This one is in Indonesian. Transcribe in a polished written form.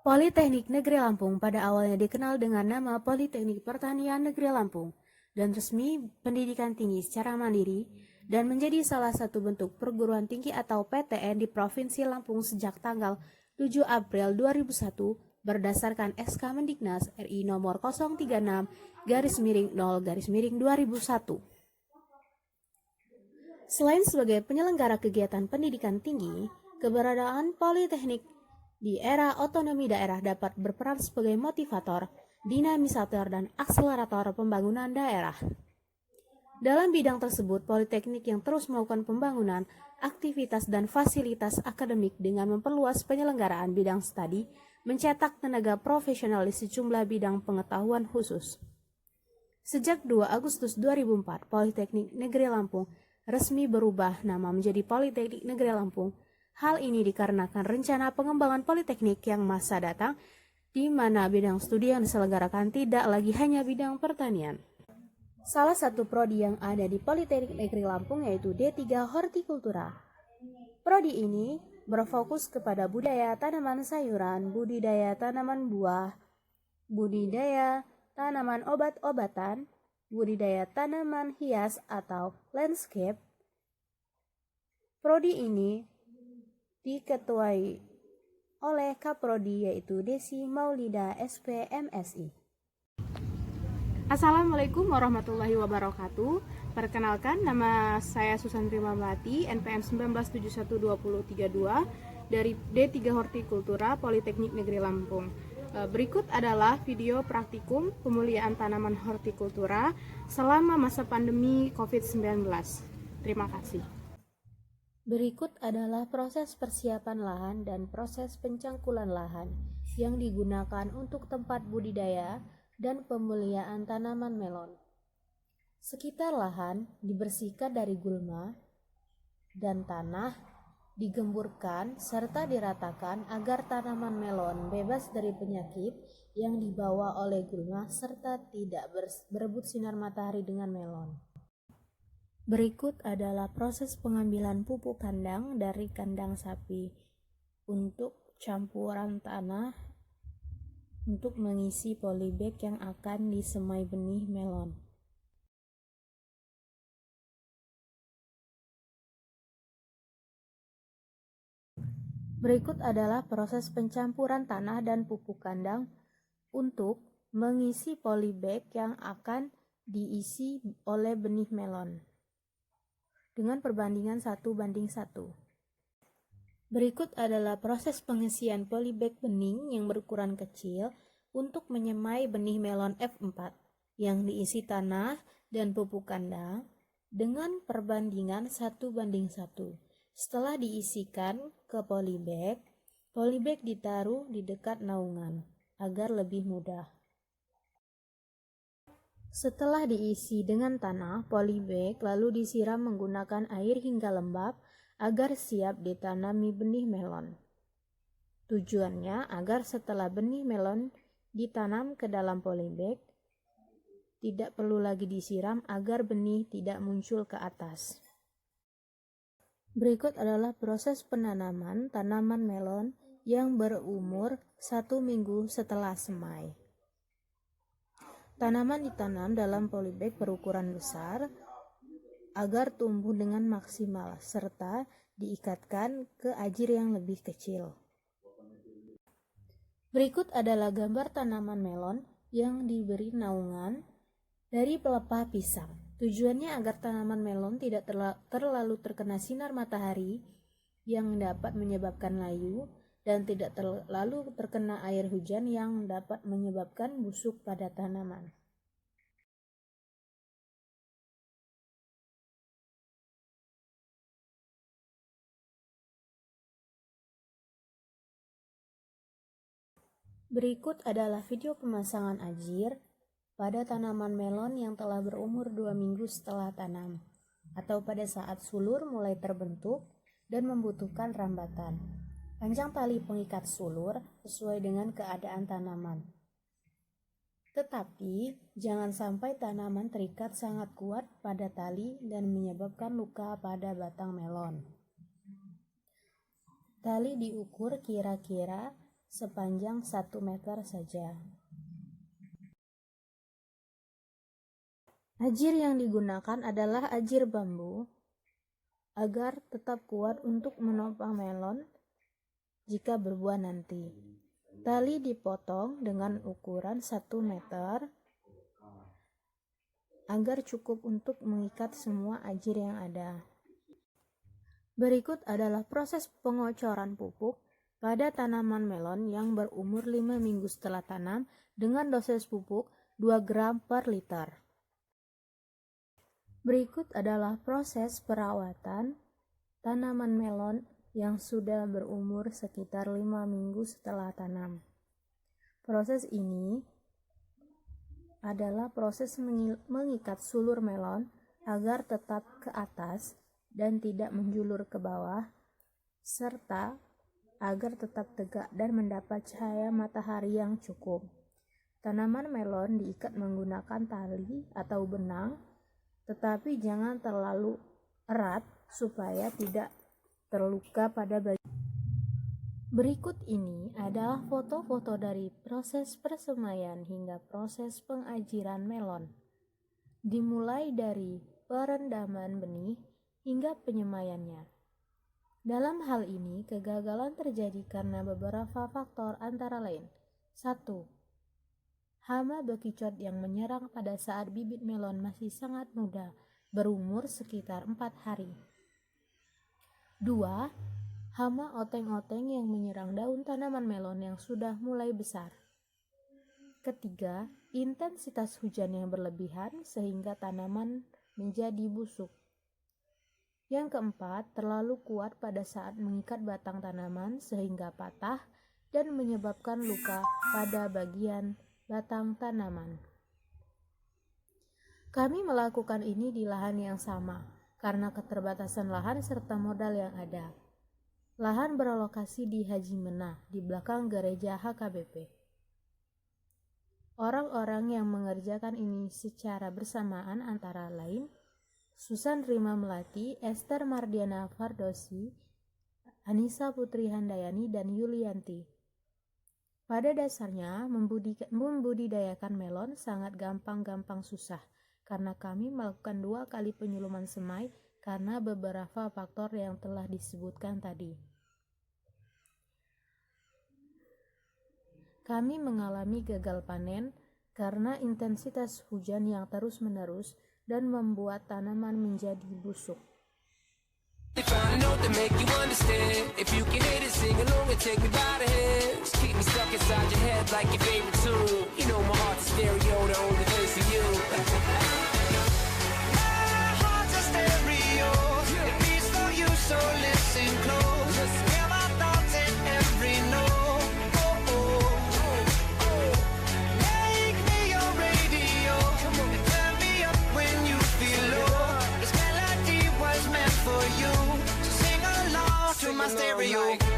Politeknik Negeri Lampung pada awalnya dikenal dengan nama Politeknik Pertanian Negeri Lampung dan resmi pendidikan tinggi secara mandiri dan menjadi salah satu bentuk perguruan tinggi atau PTN di Provinsi Lampung sejak tanggal 7 April 2001 berdasarkan SK Mendiknas RI nomor 036-0-2001. Selain sebagai penyelenggara kegiatan pendidikan tinggi, keberadaan Politeknik di era otonomi daerah dapat berperan sebagai motivator, dinamisator, dan akselerator pembangunan daerah. Dalam bidang tersebut, Politeknik yang terus melakukan pembangunan, aktivitas, dan fasilitas akademik dengan memperluas penyelenggaraan bidang studi, mencetak tenaga profesional di sejumlah bidang pengetahuan khusus. Sejak 2 Agustus 2004, Politeknik Negeri Lampung resmi berubah nama menjadi Politeknik Negeri Lampung. Hal ini dikarenakan rencana pengembangan politeknik yang masa datang, di mana bidang studi yang diselenggarakan tidak lagi hanya bidang pertanian. Salah satu prodi yang ada di Politeknik Negeri Lampung yaitu D3 Hortikultura. Prodi ini berfokus kepada budidaya tanaman sayuran, budidaya tanaman buah, budidaya tanaman obat-obatan, budidaya tanaman hias atau landscape. Prodi ini diketuai oleh Kaprodi yaitu Desi Maulida SPMSI. Assalamualaikum warahmatullahi wabarakatuh. Perkenalkan, nama saya Susan Prima Melati, NPM 19712032 dari D3 Hortikultura Politeknik Negeri Lampung. Berikut adalah video praktikum pemuliaan tanaman hortikultura selama masa pandemi COVID-19. Terima kasih. Berikut adalah proses persiapan lahan dan proses pencangkulan lahan yang digunakan untuk tempat budidaya dan pemuliaan tanaman melon. Sekitar lahan dibersihkan dari gulma dan tanah digemburkan serta diratakan agar tanaman melon bebas dari penyakit yang dibawa oleh gulma serta tidak berebut sinar matahari dengan melon. Berikut adalah proses pengambilan pupuk kandang dari kandang sapi untuk campuran tanah untuk mengisi polybag yang akan disemai benih melon. Berikut adalah proses pencampuran tanah dan pupuk kandang untuk mengisi polybag yang akan diisi oleh benih melon dengan perbandingan 1:1. Berikut adalah proses pengisian polybag bening yang berukuran kecil untuk menyemai benih melon F4 yang diisi tanah dan pupuk kandang dengan perbandingan 1:1. Setelah diisikan ke polybag ditaruh di dekat naungan agar lebih mudah. Setelah diisi dengan tanah, polybag lalu disiram menggunakan air hingga lembab agar siap ditanami benih melon. Tujuannya agar setelah benih melon ditanam ke dalam polybag, tidak perlu lagi disiram agar benih tidak muncul ke atas. Berikut adalah proses penanaman tanaman melon yang berumur 1 minggu setelah semai. Tanaman ditanam dalam polybag berukuran besar agar tumbuh dengan maksimal serta diikatkan ke ajir yang lebih kecil. Berikut adalah gambar tanaman melon yang diberi naungan dari pelepah pisang. Tujuannya agar tanaman melon tidak terlalu terkena sinar matahari yang dapat menyebabkan layu dan tidak terlalu terkena air hujan yang dapat menyebabkan busuk pada tanaman. Berikut adalah video pemasangan ajir pada tanaman melon yang telah berumur 2 minggu setelah tanam, atau pada saat sulur mulai terbentuk dan membutuhkan rambatan. Panjang tali pengikat sulur sesuai dengan keadaan tanaman. Tetapi, jangan sampai tanaman terikat sangat kuat pada tali dan menyebabkan luka pada batang melon. Tali diukur kira-kira sepanjang 1 meter saja. Ajir yang digunakan adalah ajir bambu agar tetap kuat untuk menopang melon jika berbuah nanti. Tali dipotong dengan ukuran 1 meter agar cukup untuk mengikat semua ajir yang ada. Berikut adalah proses pengocoran pupuk pada tanaman melon yang berumur 5 minggu setelah tanam dengan dosis pupuk 2 gram per liter. Berikut adalah proses perawatan tanaman melon yang sudah berumur sekitar 5 minggu setelah tanam. Proses ini adalah proses mengikat sulur melon agar tetap ke atas dan tidak menjulur ke bawah, serta agar tetap tegak dan mendapat cahaya matahari yang cukup. Tanaman melon diikat menggunakan tali atau benang, tetapi jangan terlalu erat supaya tidak terluka pada bagian. Berikut ini adalah foto-foto dari proses persemaian hingga proses pengajiran melon, dimulai dari perendaman benih hingga penyemaiannya. Dalam hal ini, kegagalan terjadi karena beberapa faktor antara lain. 1. Hama bekicot yang menyerang pada saat bibit melon masih sangat muda, berumur sekitar 4 hari. 2. Hama oteng-oteng yang menyerang daun tanaman melon yang sudah mulai besar. 3. Intensitas hujan yang berlebihan sehingga tanaman menjadi busuk. Yang keempat, terlalu kuat pada saat mengikat batang tanaman sehingga patah dan menyebabkan luka pada bagian batang tanaman. Kami melakukan ini di lahan yang sama karena keterbatasan lahan serta modal yang ada. Lahan berlokasi di Haji Menah di belakang gereja HKBP. Orang-orang yang mengerjakan ini secara bersamaan antara lain Susan Rima Melati, Esther Mardiana Fardosi, Anissa Putri Handayani, dan Yulianti. Pada dasarnya, membudidayakan melon sangat gampang-gampang susah, karena kami melakukan 2 kali penyuluman semai karena beberapa faktor yang telah disebutkan tadi. Kami mengalami gagal panen karena intensitas hujan yang terus-menerus dan membuat tanaman menjadi busuk. My stereo.